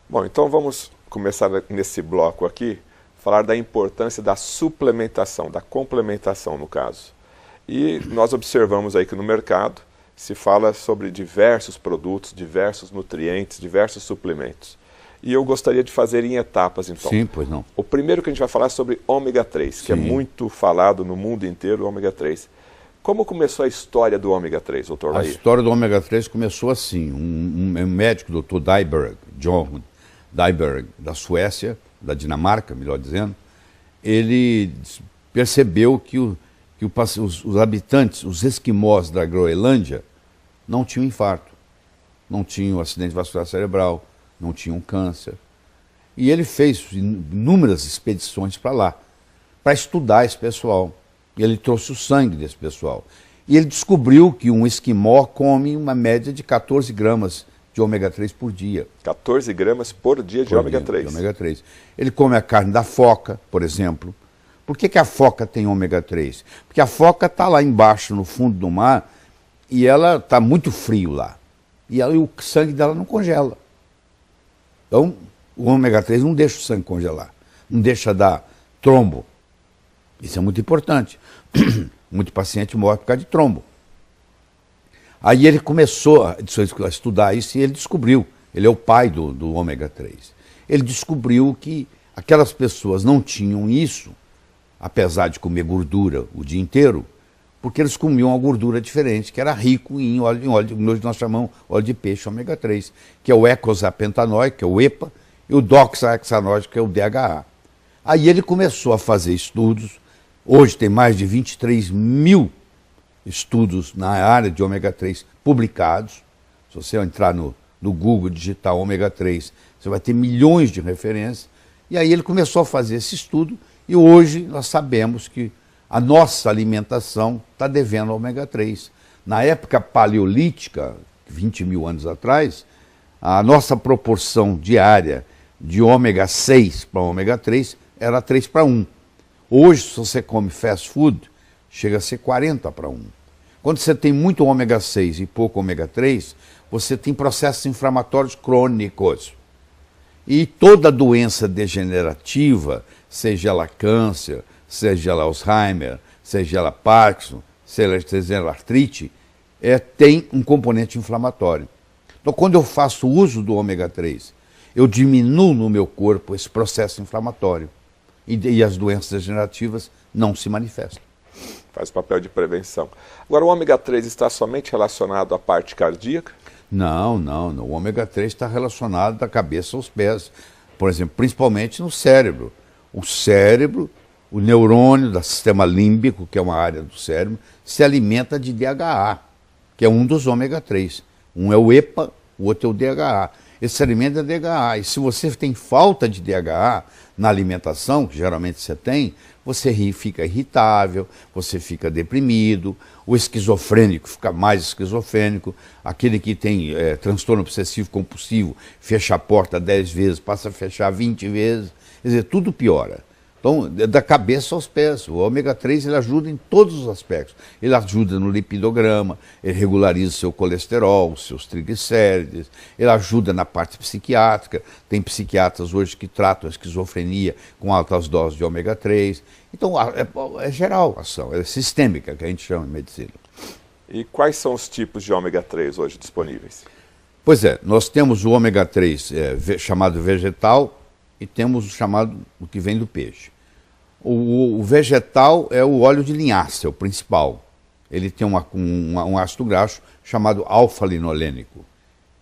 Bom, então vamos começar nesse bloco aqui, falar da importância da suplementação, da complementação no caso. E nós observamos aí que no mercado se fala sobre diversos produtos, diversos nutrientes, diversos suplementos. E eu gostaria de fazer em etapas, então. Sim, pois não. O primeiro que a gente vai falar é sobre ômega 3, que é muito falado no mundo inteiro, o ômega 3. Como começou a história do ômega 3, doutor Lair? A história do ômega 3 começou assim. Um médico, doutor Dyberg, John Dyberg, da Suécia, da Dinamarca, melhor dizendo, ele percebeu que os habitantes, os esquimós da Groenlândia, não tinham infarto, não tinham acidente vascular cerebral, não tinham câncer. E ele fez inúmeras expedições para lá, para estudar esse pessoal. E ele trouxe o sangue desse pessoal. E ele descobriu que um esquimó come uma média de 14 gramas de ômega 3 por dia. 14 gramas por dia de ômega 3. De ômega 3. Ele come a carne da foca, por exemplo. Por que a foca tem ômega 3? Porque a foca está lá embaixo, no fundo do mar, e ela está muito frio lá. E o sangue dela não congela. Então, o ômega 3 não deixa o sangue congelar. Não deixa dar trombo. Isso é muito importante. Muito paciente morre por causa de trombo. Aí ele começou a estudar isso e ele descobriu. Ele é o pai do ômega 3. Ele descobriu que aquelas pessoas não tinham isso, apesar de comer gordura o dia inteiro, porque eles comiam uma gordura diferente, que era rico em óleo, hoje nós chamamos óleo de peixe ômega 3, que é o eicosapentaenoico, que é o EPA, e o doxahexanoico, que é o DHA. Aí ele começou a fazer estudos. Hoje tem mais de 23 mil estudos na área de ômega 3 publicados. Se você entrar no Google, digitar ômega 3, você vai ter milhões de referências. E aí ele começou a fazer esse estudo e hoje nós sabemos que a nossa alimentação está devendo ao ômega 3. Na época paleolítica, 20 mil anos atrás, a nossa proporção diária de ômega 6 para ômega 3 era 3 para 1. Hoje, se você come fast food, chega a ser 40 para 1. Quando você tem muito ômega 6 e pouco ômega 3, você tem processos inflamatórios crônicos. E toda doença degenerativa, seja ela câncer, seja ela Alzheimer, seja ela Parkinson, seja ela artrite, tem um componente inflamatório. Então, quando eu faço uso do ômega 3, eu diminuo no meu corpo esse processo inflamatório. E as doenças degenerativas não se manifestam. Faz papel de prevenção. Agora, o ômega 3 está somente relacionado à parte cardíaca? Não. O ômega 3 está relacionado da cabeça aos pés. Por exemplo, principalmente no cérebro. O cérebro, o neurônio do sistema límbico, que é uma área do cérebro, se alimenta de DHA, que é um dos ômega 3. Um é o EPA, o outro é o DHA. Esse se alimenta de DHA. E se você tem falta de DHA na alimentação, que geralmente você tem, você fica irritável, você fica deprimido, o esquizofrênico fica mais esquizofrênico, aquele que tem transtorno obsessivo compulsivo fecha a porta 10 vezes, passa a fechar 20 vezes, quer dizer, tudo piora. Então, da cabeça aos pés, o ômega 3 ele ajuda em todos os aspectos. Ele ajuda no lipidograma, ele regulariza o seu colesterol, os seus triglicérides, ele ajuda na parte psiquiátrica. Tem psiquiatras hoje que tratam a esquizofrenia com altas doses de ômega 3. Então, é geral a ação, é sistêmica, que a gente chama em medicina. E quais são os tipos de ômega 3 hoje disponíveis? Pois é, nós temos o ômega 3 chamado vegetal, e temos o que vem do peixe. O vegetal é o óleo de linhaça, é o principal. Ele tem um ácido graxo chamado alfa-linolênico.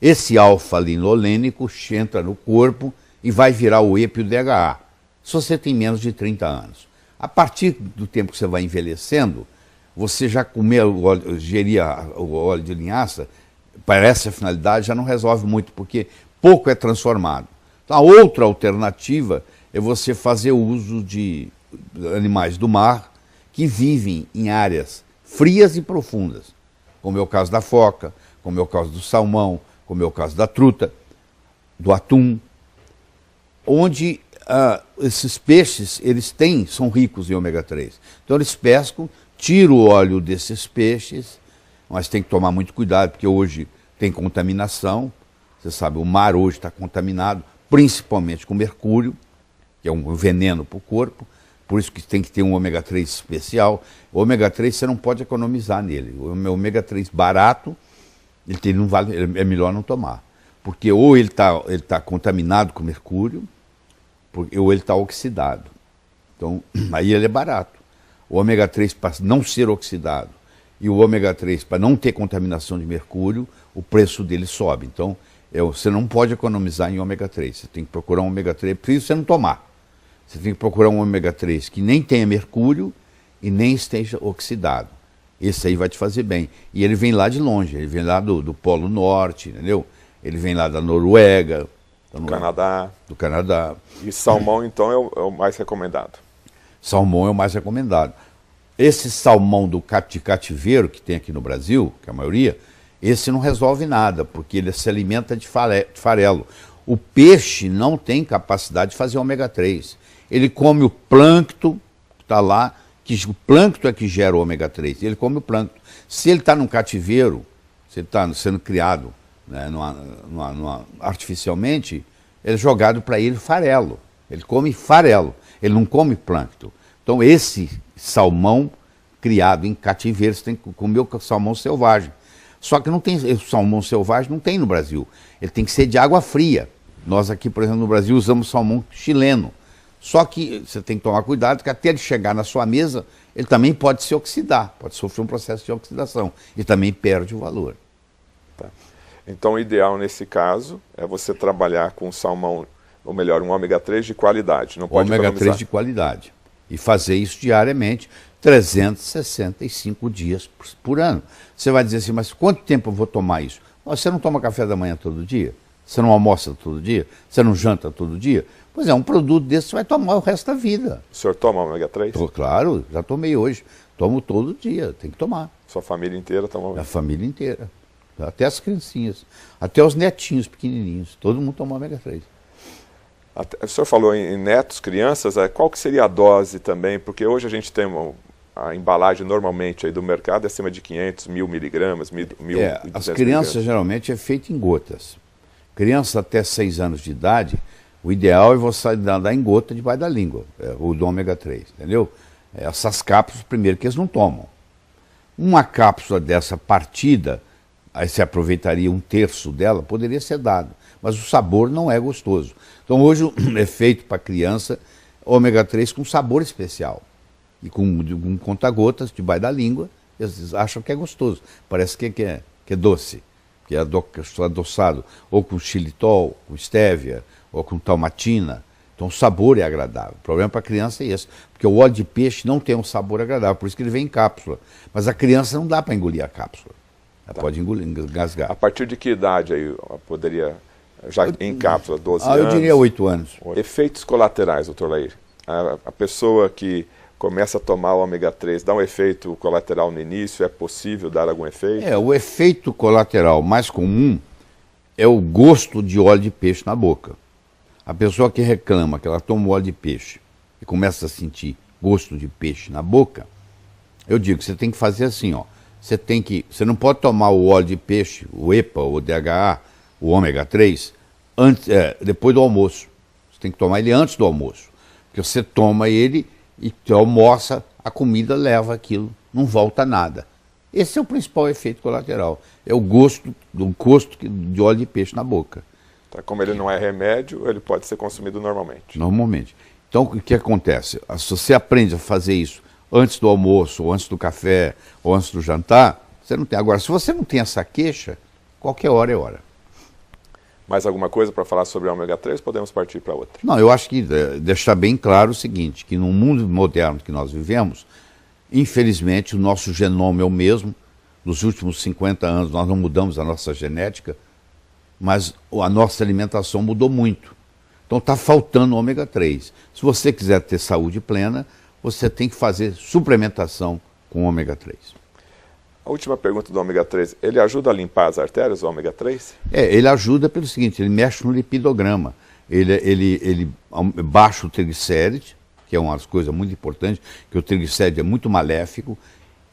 Esse alfa-linolênico entra no corpo e vai virar o EPA e o DHA, se você tem menos de 30 anos. A partir do tempo que você vai envelhecendo, você já gerir o óleo de linhaça, para essa finalidade, já não resolve muito, porque pouco é transformado. A outra alternativa é você fazer uso de animais do mar que vivem em áreas frias e profundas, como é o caso da foca, como é o caso do salmão, como é o caso da truta, do atum, onde esses peixes são ricos em ômega 3. Então eles pescam, tiram o óleo desses peixes, mas tem que tomar muito cuidado, porque hoje tem contaminação. Você sabe, o mar hoje está contaminado principalmente com mercúrio, que é um veneno para o corpo, por isso que tem que ter um ômega 3 especial. O ômega 3 você não pode economizar nele. O ômega 3 barato, ele não vale, é melhor não tomar. Porque ou ele tá contaminado com mercúrio, ou ele está oxidado. Então, aí ele é barato. O ômega 3 para não ser oxidado e o ômega 3 para não ter contaminação de mercúrio, o preço dele sobe. Então, você não pode economizar em ômega 3. Você tem que procurar um ômega 3, por isso você não tomar. Você tem que procurar um ômega 3 que nem tenha mercúrio e nem esteja oxidado. Esse aí vai te fazer bem. E ele vem lá de longe, ele vem lá do Polo Norte, entendeu? Ele vem lá da Noruega. Do Canadá. E salmão, então, é o mais recomendado? Salmão é o mais recomendado. Esse salmão de cativeiro que tem aqui no Brasil, que é a maioria, esse não resolve nada, porque ele se alimenta de farelo. O peixe não tem capacidade de fazer ômega 3. Ele come o plâncton que está lá, que o plâncton é que gera o ômega 3. Ele come o plâncton. Se ele está num cativeiro, se ele está sendo criado, né, artificialmente, é jogado para ele farelo. Ele come farelo, ele não come plâncton. Então esse salmão criado em cativeiro, você tem que comer o salmão selvagem. Só que não tem, o salmão selvagem não tem no Brasil. Ele tem que ser de água fria. Nós aqui, por exemplo, no Brasil usamos salmão chileno. Só que você tem que tomar cuidado, que até ele chegar na sua mesa, ele também pode se oxidar, pode sofrer um processo de oxidação e também perde o valor. Tá. Então o ideal nesse caso é você trabalhar com salmão, ou melhor, um ômega 3 de qualidade. Não pode ômega 3 de qualidade. E fazer isso diariamente, 365 dias por ano. Você vai dizer assim, mas quanto tempo eu vou tomar isso? Você não toma café da manhã todo dia? Você não almoça todo dia? Você não janta todo dia? Pois é, um produto desse você vai tomar o resto da vida. O senhor toma ômega 3? Claro, já tomei hoje. Tomo todo dia, tem que tomar. Sua família inteira toma? A família inteira. Até as criancinhas. Até os netinhos pequenininhos. Todo mundo toma ômega 3. O senhor falou em netos, crianças, qual que seria a dose também? Porque hoje a gente tem a embalagem normalmente aí do mercado é acima de 500, 1000 miligramas, 1.200 as crianças geralmente é feito em gotas. Crianças até 6 anos de idade, o ideal é você dar em gota debaixo da língua, o do ômega 3, entendeu? Essas cápsulas, primeiro, que eles não tomam. Uma cápsula dessa partida, aí você aproveitaria 1/3 dela, poderia ser dado, mas o sabor não é gostoso. Então hoje é feito para criança ômega 3 com sabor especial. E com conta-gotas debaixo da língua, eles acham que é gostoso. Parece que é doce, que é adoçado, ou com xilitol, com estévia, ou com talmatina. Então o sabor é agradável. O problema para a criança é esse, porque o óleo de peixe não tem um sabor agradável, por isso que ele vem em cápsula. Mas a criança não dá para engolir a cápsula. Ela pode engasgar. A partir de que idade aí poderia, já em cápsula, 12 anos? Eu diria 8 anos. Efeitos colaterais, doutor Lair. A pessoa que começa a tomar o ômega 3, dá um efeito colateral no início, é possível dar algum efeito? O efeito colateral mais comum é o gosto de óleo de peixe na boca. A pessoa que reclama que ela toma óleo de peixe e começa a sentir gosto de peixe na boca, eu digo que você tem que fazer assim, ó. Você não pode tomar o óleo de peixe, o EPA, o DHA, o ômega 3, depois do almoço. Você tem que tomar ele antes do almoço. Porque você toma ele e almoça, a comida leva aquilo, não volta nada. Esse é o principal efeito colateral. É o gosto de óleo de peixe na boca. Tá, como ele não é remédio, ele pode ser consumido normalmente. Normalmente. Então, o que acontece? Se você aprende a fazer isso antes do almoço, ou antes do café, ou antes do jantar, você não tem. Agora, se você não tem essa queixa, qualquer hora é hora. Mais alguma coisa para falar sobre o ômega 3? Podemos partir para outra. Não, eu acho que deixar bem claro o seguinte, que no mundo moderno que nós vivemos, infelizmente o nosso genoma é o mesmo. Nos últimos 50 anos nós não mudamos a nossa genética, mas a nossa alimentação mudou muito. Então está faltando ômega 3. Se você quiser ter saúde plena, você tem que fazer suplementação com ômega 3. A última pergunta do ômega 3, ele ajuda a limpar as artérias, o ômega 3? Ele ajuda pelo seguinte, ele mexe no lipidograma, ele baixa o triglicéride, que é uma das coisas muito importantes, que o triglicéride é muito maléfico,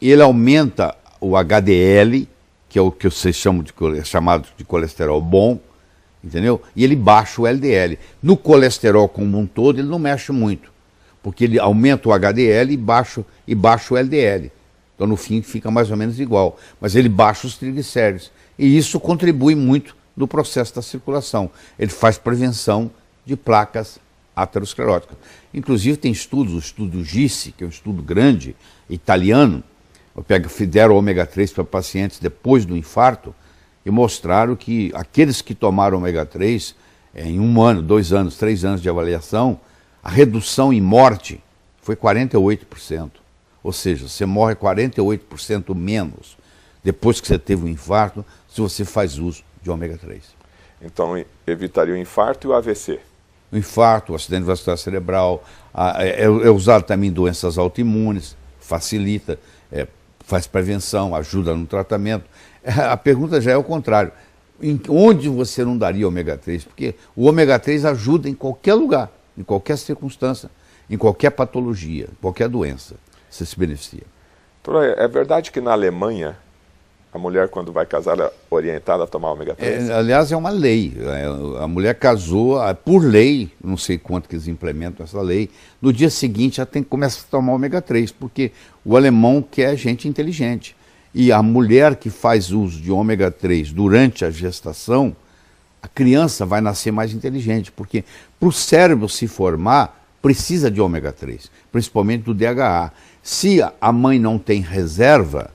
ele aumenta o HDL, que é o que vocês chamam chamado de colesterol bom, entendeu? E ele baixa o LDL. No colesterol como um todo, ele não mexe muito, porque ele aumenta o HDL e baixa o LDL. Então, no fim, fica mais ou menos igual. Mas ele baixa os triglicéridos. E isso contribui muito no processo da circulação. Ele faz prevenção de placas ateroscleróticas. Inclusive, tem estudos, o estudo GISSE, que é um estudo grande, italiano, fizeram ômega 3 para pacientes depois do infarto e mostraram que aqueles que tomaram ômega 3, em 1 ano, 2 anos, 3 anos de avaliação, a redução em morte foi 48%. Ou seja, você morre 48% menos depois que você teve um infarto, se você faz uso de ômega 3. Então, evitaria o infarto e o AVC? O infarto, o acidente vascular cerebral, é usado também em doenças autoimunes, facilita, faz prevenção, ajuda no tratamento. A pergunta já é o contrário. Onde você não daria ômega 3? Porque o ômega 3 ajuda em qualquer lugar, em qualquer circunstância, em qualquer patologia, qualquer doença. Você se beneficia. Doutor, é verdade que na Alemanha a mulher, quando vai casar, é orientada a tomar ômega 3? Aliás, é uma lei. A mulher casou, por lei, não sei quanto que eles implementam essa lei, no dia seguinte ela tem que começar a tomar ômega 3, porque o alemão quer gente inteligente. E a mulher que faz uso de ômega 3 durante a gestação, a criança vai nascer mais inteligente, porque para o cérebro se formar, precisa de ômega 3, principalmente do DHA. Se a mãe não tem reserva,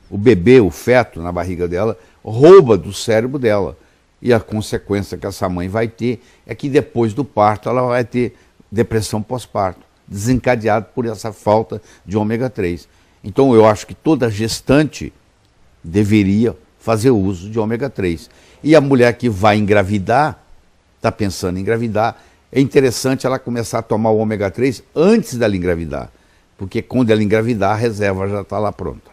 o bebê, o feto na barriga dela, rouba do cérebro dela. E a consequência que essa mãe vai ter é que depois do parto ela vai ter depressão pós-parto, desencadeado por essa falta de ômega 3. Então eu acho que toda gestante deveria fazer uso de ômega 3. E a mulher que vai engravidar, está pensando em engravidar, é interessante ela começar a tomar o ômega 3 antes dela engravidar. Porque quando ela engravidar, a reserva já está lá pronta.